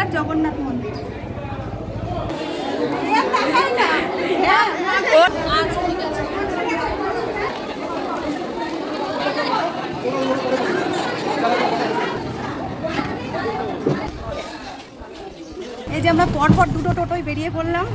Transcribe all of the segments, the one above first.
এখানকার জগন্নাথ মন্দির। এই যে আমরা পরপর দুটো টোটোয় বেরিয়ে পড়লাম।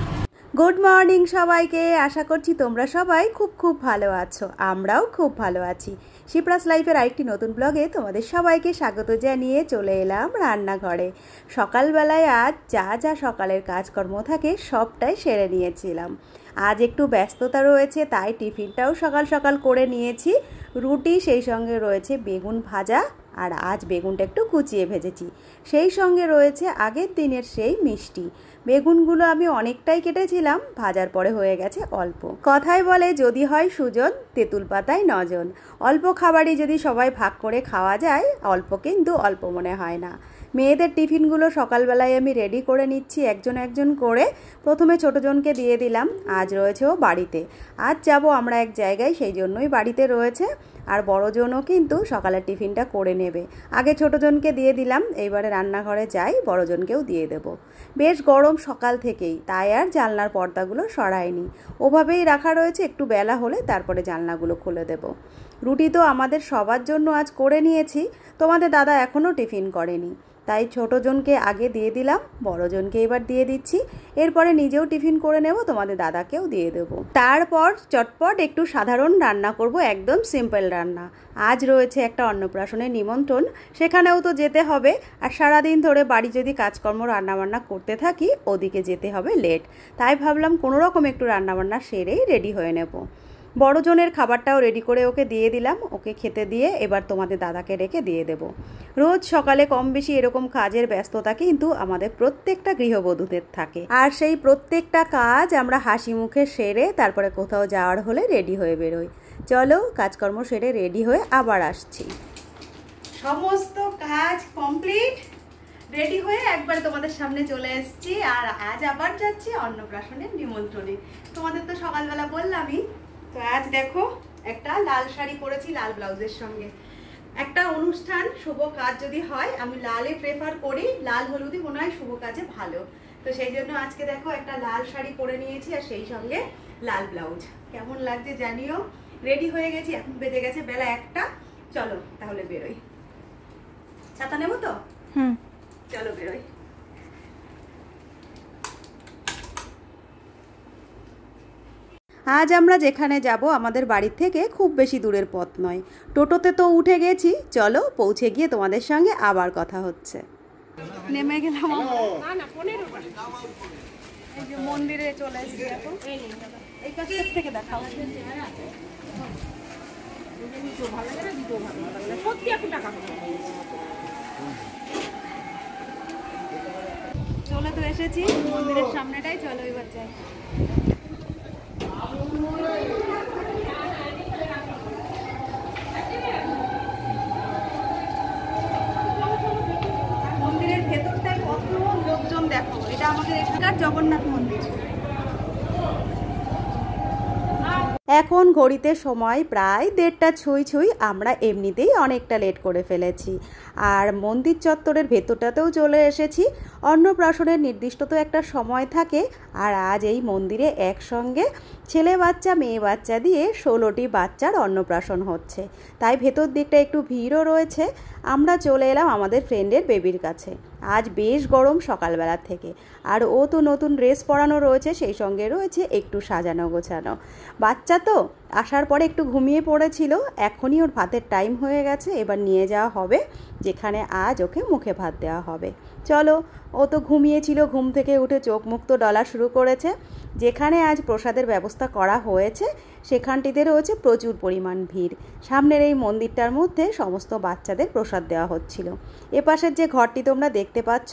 গুড মর্নিং সবাইকে, আশা করছি তোমরা সবাই খুব ভালো আছো। আমরাও খুব ভালো আছি। শিপ্রাস লাইফের আরেকটি নতুন ব্লগে তোমাদের সবাইকে স্বাগত জানিয়ে চলে এলাম রান্নাঘরে। সকালবেলায় আজ যা সকালের কাজকর্ম থাকে সবটাই সেরে নিয়েছিলাম। আজ একটু ব্যস্ততা রয়েছে, তাই টিফিনটাও সকাল সকাল করে নিয়েছি। রুটি, সেই সঙ্গে রয়েছে বেগুন ভাজা, আর আজ বেগুনটা একটু কুচিয়ে ভেজেছি। সেই সঙ্গে রয়েছে আগের দিনের সেই মিষ্টি। বেগুনগুলো আমি অনেকটাই কেটেছিলাম, ভাজার পরে হয়ে গেছে অল্প। কথায় বলে যদি হয় সুজন, তেঁতুল পাতায় নজন। অল্প খাবারই যদি সবাই ভাগ করে খাওয়া যায়, অল্প কিন্তু অল্প মনে হয় না। মেয়েদের টিফিনগুলো সকালবেলায় আমি রেডি করে নিচ্ছি একজন একজন করে। প্রথমে ছোটোজনকে দিয়ে দিলাম, আজ রয়েছে ও বাড়িতে। আজ যাব আমরা এক জায়গায়, সেই জন্যই বাড়িতে রয়েছে। আর বড়জনও কিন্তু সকালের টিফিনটা করে নেবে। আগে ছোটোজনকে দিয়ে দিলাম, এইবারে রান্নাঘরে যাই, বড়জনকেও দিয়ে দেব। বেশ গরম সকাল থেকেই, তাই আর জানলার পর্দাগুলো সরায়নি, ওভাবেই রাখা রয়েছে। একটু বেলা হলে তারপরে জানলাগুলো খুলে দেব। রুটি তো আমাদের সবার জন্য আজ করে নিয়েছি, তোমাদের দাদা এখনও টিফিন করেনি, তাই ছোটোজনকে আগে দিয়ে দিলাম, বড়জনকে এবার দিয়ে দিচ্ছি। এরপরে নিজেও টিফিন করে নেব, তোমাদের দাদাকেও দিয়ে দেবো। তারপর চটপট একটু সাধারণ রান্না করব, একদম সিম্পল রান্না। আজ রয়েছে একটা অন্নপ্রাশনের নিমন্ত্রণ, সেখানেও তো যেতে হবে। আর সারাদিন ধরে বাড়ি যদি কাজকর্ম রান্নাবান্না করতে থাকি, ওদিকে যেতে হবে লেট। তাই ভাবলাম কোনো রকম একটু রান্নাবান্না সেরেই রেডি হয়ে নেব। বড়জনের খাবারটাও রেডি করে ওকে দিয়ে দিলাম। ওকে খেতে দিয়ে এবার তোমাদের দাদাকে রেখে দিয়ে দেব। রোজ সকালে কম বেশি এরকম কাজের ব্যস্ততা কিন্তু আমাদের প্রত্যেকটা গৃহবধূদের থাকে, আর সেই প্রত্যেকটা কাজ আমরা হাসি মুখে সেরে তারপরে কোথাও যাওয়ার হলে রেডি হয়ে বেরোই। চলো কাজকর্ম সেরে রেডি হয়ে আবার আসছি। সমস্ত কাজ কমপ্লিট, রেডি হয়ে একবার তোমাদের সামনে চলে এসেছি। আর আজ আবার যাচ্ছি অন্নপ্রাশনের নিমন্ত্রণে। তোমাদের তো সকালবেলা বললামই। তো আজ দেখো একটা লাল শাড়ি পরেছি লাল ব্লাউজের সঙ্গে। একটা অনুষ্ঠান শুভ কাজ যদি হয়, আমি লালে প্রেফার করি, লাল হলুদই মনে হয় শুভ কাজে ভালো। তো সেই জন্য আজকে দেখো একটা লাল শাড়ি পরে নিয়েছি, আর সেই সঙ্গে লাল ব্লাউজ। কেমন লাগছে জানিও। রেডি হয়ে গেছি, এখন বেজে গেছে বেলা 1টা। চলো তাহলে বেরোই। ছাতা নেবো তো? চলো বেরোই। আজ আমরা যেখানে যাব আমাদের বাড়ির থেকে খুব বেশি দূরের পথ নয়। টোটোতে তো উঠে গেছি, চলো পৌঁছে গিয়ে তোমাদের সঙ্গে আবার কথা হচ্ছে। নেমে গেলাম, এই যে মন্দিরে চলে এসেছি। এখন এই কাছ থেকে দেখাও। চলে তো এসেছি মন্দিরের সামনেটাই, চলো এবার যাই। মন্দিরের ভেতরটায় কত লোকজন দেখো, এটা আমাদের এখানকার জগন্নাথ মন্দির। এখন ঘড়িতে সময় প্রায় 1:30 ছুঁই। আমরা এমনিতেই অনেকটা লেট করে ফেলেছি, আর মন্দির চত্বরের ভেতরটাতেও চলে এসেছি। অন্নপ্রাশনের নির্দিষ্ট তো একটা সময় থাকে, আর আজ এই মন্দিরে একসঙ্গে ছেলে বাচ্চা মেয়ে বাচ্চা দিয়ে 16টি বাচ্চার অন্নপ্রাশন হচ্ছে, তাই ভেতর দিকটা একটু ভিড়ও রয়েছে। আমরা চলে এলাম আমাদের ফ্রেন্ডের বেবির কাছে। আজ বেশ গরম সকালবেলা থেকে, আর ও তো নতুন ড্রেস পরানো রয়েছে, সেই সঙ্গে রয়েছে একটু সাজানো গোছানো। বাচ্চা তো আসার পরে একটু ঘুমিয়ে পড়েছিল, এখনই ওর ভাতের টাইম হয়ে গেছে। এবার নিয়ে যাওয়া হবে যেখানে আজ ওকে মুখে ভাত দেওয়া হবে। চলো, ও তো ঘুমিয়েছিল, ঘুম থেকে উঠে চোখ মুখ তো ডলা শুরু করেছে। যেখানে আজ প্রসাদের ব্যবস্থা করা হয়েছে সেখানটিতে রয়েছে প্রচুর পরিমাণ ভিড়। সামনের এই মন্দিরটার মধ্যে সমস্ত বাচ্চাদের প্রসাদ দেওয়া হচ্ছিল। এপাশের যে ঘরটি তোমরা দেখতে পাচ্ছ,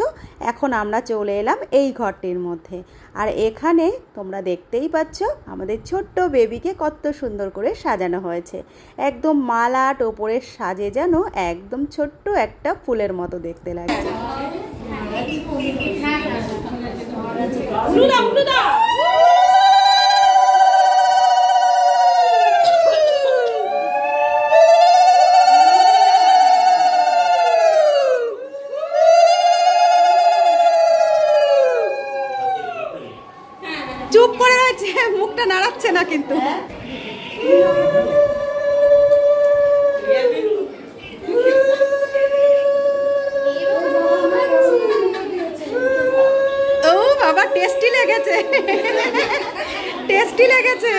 এখন আমরা চলে এলাম এই ঘরটির মধ্যে। আর এখানে তোমরা দেখতেই পাচ্ছ আমাদের ছোট্ট বেবিকে কত সুন্দর করে সাজানো হয়েছে। একদম মালা টোপরের সাজে যেন একদম ছোট্ট একটা ফুলের মতো দেখতে লাগে। গেছে, মুখটা নাড়াচ্ছে না কিন্তু। ও বাবা, টেস্টি লেগেছে, টেস্টি লেগেছে।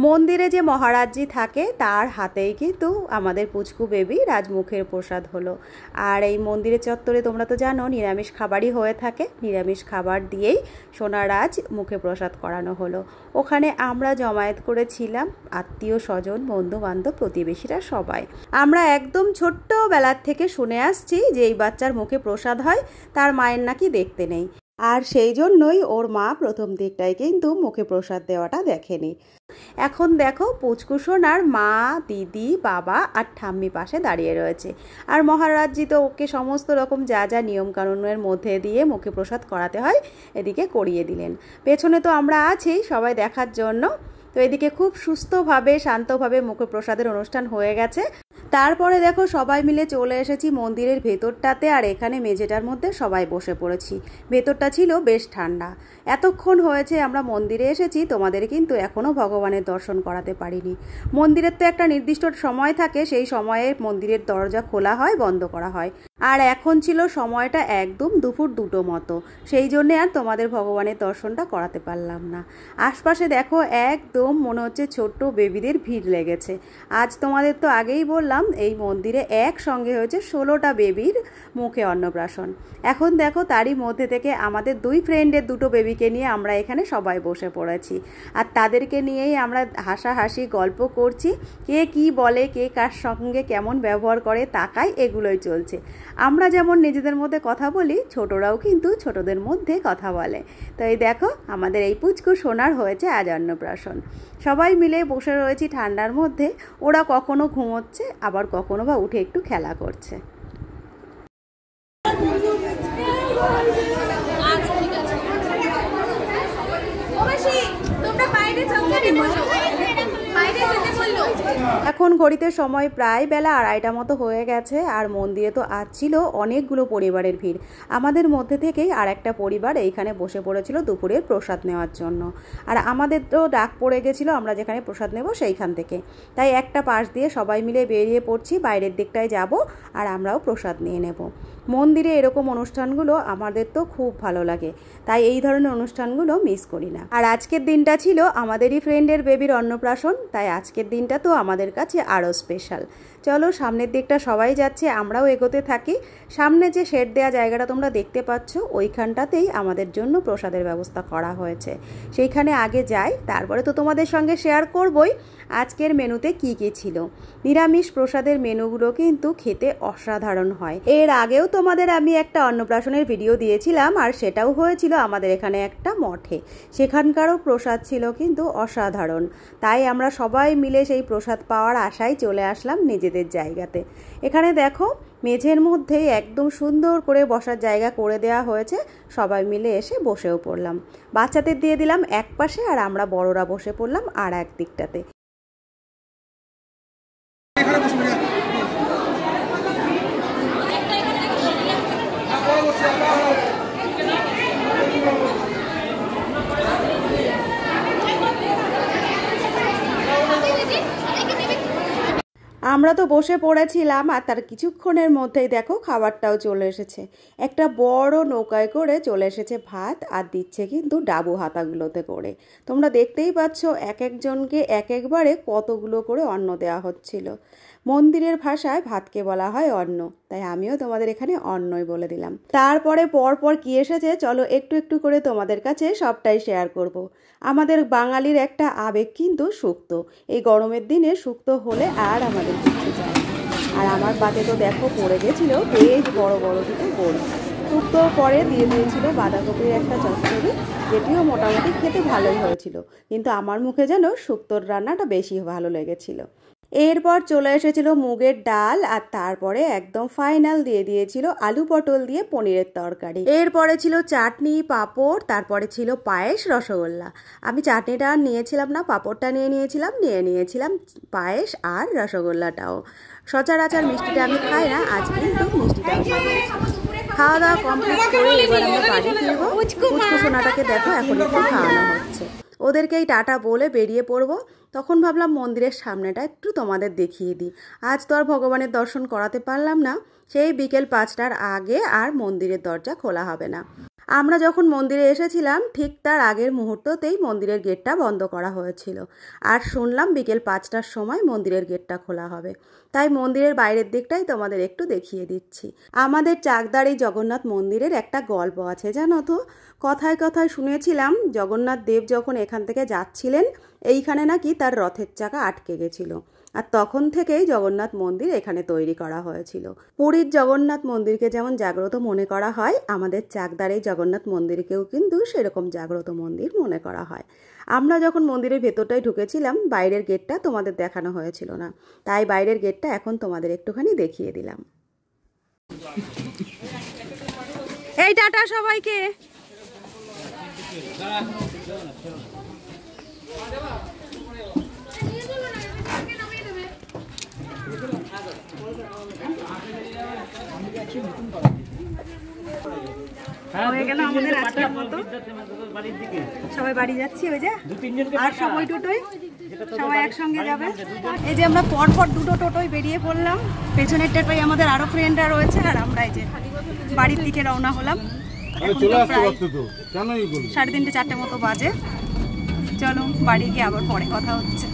মন্দিরে যে মহারাজজি থাকে তার হাতেই কিন্তু আমাদের পুচকু বেবি রাজমুখের প্রসাদ হলো। আর এই মন্দিরের চত্বরে তোমরা তো জানো নিরামিষ খাবারই হয়ে থাকে, নিরামিষ খাবার দিয়েই সোনারাজ মুখে প্রসাদ করানো হলো। ওখানে আমরা জমায়েত করেছিলাম আত্মীয় স্বজন, বন্ধু বান্ধব, প্রতিবেশীরা সবাই। আমরা একদম ছোট্টবেলার থেকে শুনে আসছি যে এই বাচ্চার মুখে প্রসাদ হয়, তার মায়ের নাকি দেখতে নেই। আর সেই জন্যই ওর মা প্রথম দিকটায় কিন্তু মুখে প্রসাদ দেওয়াটা দেখেনি। এখন দেখো পুচকু সোনার মা, দিদি, বাবা আর ঠাম্মি পাশে দাঁড়িয়ে রয়েছে। আর মহারাজজি তো ওকে সমস্ত রকম যা যা নিয়মকানুনের মধ্যে দিয়ে মুখে প্রসাদ করাতে হয় এদিকে করিয়ে দিলেন। পেছনে তো আমরা আছি সবাই দেখার জন্য। তো এদিকে খুব সুস্থভাবে শান্তভাবে মুখে প্রসাদের অনুষ্ঠান হয়ে গেছে। তারপরে দেখো সবাই মিলে চলে এসেছি মন্দিরের ভেতরটাতে। আর এখানে মেঝেটার মধ্যে সবাই বসে পড়েছি। ভেতরটা ছিল বেশ ঠান্ডা। এতক্ষণ হয়েছে আমরা মন্দিরে এসেছি, তোমাদের কিন্তু এখনও ভগবানের দর্শন করাতে পারিনি। মন্দিরের তো একটা নির্দিষ্ট সময় থাকে, সেই সময়ে মন্দিরের দরজা খোলা হয়, বন্ধ করা হয়। আর এখন ছিল সময়টা একদম দুপুর 2টো মতো, সেই জন্যে আর তোমাদের ভগবানের দর্শনটা করাতে পারলাম না। আশপাশে দেখো একদম মনে হচ্ছে ছোট্ট বেবিদের ভিড় লেগেছে। আজ তোমাদের তো আগেই বললাম এই মন্দিরে একসঙ্গে হয়েছে 16টা বেবির মুখে অন্নপ্রাশন। এখন দেখো তারই মধ্যে থেকে আমাদের 2 ফ্রেন্ডের 2টো বেবিকে নিয়ে আমরা এখানে সবাই বসে পড়েছি। আর তাদেরকে নিয়েই আমরা হাসাহাসি গল্প করছি, কে কি বলে, কে কার সঙ্গে কেমন ব্যবহার করে তাকায়, এগুলোই চলছে। আমরা যেমন নিজেদের মধ্যে কথা বলি, ছোটরাও কিন্তু ছোটদের মধ্যে কথা বলে। তো এই দেখো আমাদের এই পুচকু সোনার হয়েছে আজ অন্নপ্রাশন। সবাই মিলে বসে রয়েছি ঠান্ডার মধ্যে। ওরা কখনো ঘুমোচ্ছে, আবার কখনো বা উঠে একটু খেলা করছে। এখন ঘড়িতে সময় প্রায় বেলা 2:30টা মতো হয়ে গেছে। আর মন্দিরে তো আজ ছিল অনেকগুলো পরিবারের ভিড়। আমাদের মধ্যে থেকেই আর একটা পরিবার এইখানে বসে পড়েছিল দুপুরের প্রসাদ নেওয়ার জন্য। আর আমাদের তো ডাক পড়ে গেছিলো আমরা যেখানে প্রসাদ নেব সেইখান থেকে। তাই একটা পাশ দিয়ে সবাই মিলে বেরিয়ে পড়ছি, বাইরের দিকটায় যাব আর আমরাও প্রসাদ নিয়ে নেব। মন্দিরে এরকম অনুষ্ঠানগুলো আমাদের তো খুব ভালো লাগে, তাই এই ধরনের অনুষ্ঠানগুলো মিস করি না। আর আজকের দিনটা ছিল আমাদেরই ফ্রেন্ডের বেবির অন্নপ্রাশন, তাই আজকের দিনটা তো আমাদের কাছে আরও স্পেশাল। চলো সামনের দিকটা সবাই যাচ্ছে, আমরাও এগোতে থাকি। সামনে যে শেড দেওয়া জায়গাটা তোমরা দেখতে পাচ্ছ, ওইখানটাতেই আমাদের জন্য প্রসাদের ব্যবস্থা করা হয়েছে। সেইখানে আগে যাই, তারপরে তো তোমাদের সঙ্গে শেয়ার করবই আজকের মেনুতে কি কি ছিল। নিরামিষ প্রসাদের মেনুগুলো কিন্তু খেতে অসাধারণ হয়। এর আগেও তোমাদের আমি একটা অন্নপ্রাশনের ভিডিও দিয়েছিলাম, আর সেটাও হয়েছিল আমাদের এখানে একটা মঠে। সেখানকারও প্রসাদ ছিল কিন্তু অসাধারণ। তাই আমরা সবাই মিলে সেই প্রসাদ পাওয়ার আশায় চলে আসলাম নিজেদের জায়গাতে। এখানে দেখো মেঝের মধ্যেই একদম সুন্দর করে বসার জায়গা করে দেওয়া হয়েছে। সবাই মিলে এসে বসেও পড়লাম। বাচ্চাদের দিয়ে দিলাম এক পাশে, আর আমরা বড়রা বসে পড়লাম আর এক দিকটাতে। আমরা তো বসে পড়েছিলাম, আর তার কিছুক্ষণের মধ্যেই দেখো খাবারটাও চলে এসেছে। একটা বড় নৌকায় করে চলে এসেছে ভাত, আর দিচ্ছে কিন্তু ডাবু হাতাগুলোতে করে। তোমরা দেখতেই পাচ্ছ এক একজনকে এক একবারে কতগুলো করে অন্ন দেওয়া হচ্ছিল। মন্দিরের ভাষায় ভাতকে বলা হয় অন্ন, তাই আমিও তোমাদের এখানে অন্নই বলে দিলাম। তারপরে পরপর কি এসেছে চলো একটু একটু করে তোমাদের কাছে সবটাই শেয়ার করব। আমাদের বাঙালির একটা আবেগ কিন্তু শুক্তো। এই গরমের দিনে শুক্তো হলে আর আমাদের কিছু চাই। আর আমার পাতে তো দেখো পড়ে গেছিলো বেশ বড় বড় দুটো বড়ি। শুক্তোর পরে দিয়ে দিয়েছিল বাঁধাকপির একটা চচ্চড়ি, যেটিও মোটামুটি খেতে ভালোই হয়েছিল, কিন্তু আমার মুখে যেন শুক্তোর রান্নাটা বেশি ভালো লেগেছিল। এরপর চলে এসেছিল মুগের ডাল, আর তারপরে একদম ফাইনাল দিয়ে দিয়েছিল আলু পটল দিয়ে পনিরের তরকারি। এরপরে ছিল চাটনি, পাঁপড়, তারপরে ছিল পায়েস, রসগোল্লা। আমি চাটনিটা আর নিয়েছিলাম না, পাঁপড়টা নিয়েছিলাম পায়েস আর রসগোল্লাটাও। সচরাচর মিষ্টিটা আমি খাই না, আজ কিন্তু মিষ্টিটাও খাই। খাওয়া দাওয়া কমপ্লিট করে এবার আমরা বাড়ি ফিরবো। পুচকুসোনাটাকে দেখো এখন একটু খাওয়ানো হচ্ছে। ওদেরকেই টাটা বলে বেরিয়ে পড়বো। তখন ভাবলাম মন্দিরের সামনেটা একটু তোমাদের দেখিয়ে দিই। আজ তো আর ভগবানের দর্শন করাতে পারলাম না, সেই বিকেল 5টার আগে আর মন্দিরের দরজা খোলা হবে না। আমরা যখন মন্দিরে এসেছিলাম ঠিক তার আগের মুহূর্ততেই মন্দিরের গেটটা বন্ধ করা হয়েছিল। আর শুনলাম বিকেল 5টার সময় মন্দিরের গেটটা খোলা হবে, তাই মন্দিরের বাইরের দিকটাই তোমাদের একটু দেখিয়ে দিচ্ছি। আমাদের চাকদার এই জগন্নাথ মন্দিরের একটা গল্প আছে জানো তো। কথায় কথায় শুনেছিলাম জগন্নাথ দেব যখন এখান থেকে যাচ্ছিলেন এইখানে নাকি তার রথের চাকা আটকে গেছিল, আর তখন থেকেই জগন্নাথ মন্দির এখানে তৈরি করা হয়েছিল। পুরীর জগন্নাথ মন্দিরকে যেমন জাগ্রত মনে করা হয়, আমাদের চাকদার এই জগন্নাথ মন্দিরকেও কিন্তু সেরকম জাগ্রত মন্দির মনে করা হয়। আমরা যখন মন্দিরের ভেতরটায় ঢুকেছিলাম বাইরের গেটটা তোমাদের দেখানো হয়েছিল না, তাই বাইরের গেটটা এখন তোমাদের একটুখানি দেখিয়ে দিলাম। এই টাটা সবাইকে। হয়ে গেল আমাদের আজকের মতো, সবাই বাড়ি যাচ্ছি। ওই যে আর সবাই টোটোই সবাই একসঙ্গে যাবে। এই যে আমরা পরপর দুটো টোটোই বেরিয়ে পড়লাম, পেছনের টোটোই আমাদের আরো ফ্রেন্ডরা রয়েছে, আর আমরা এই যে বাড়ির দিকে রওনা হলাম। 3:30 4টে মতো বাজে। চলো বাড়ি গিয়ে আবার পরে কথা হচ্ছে।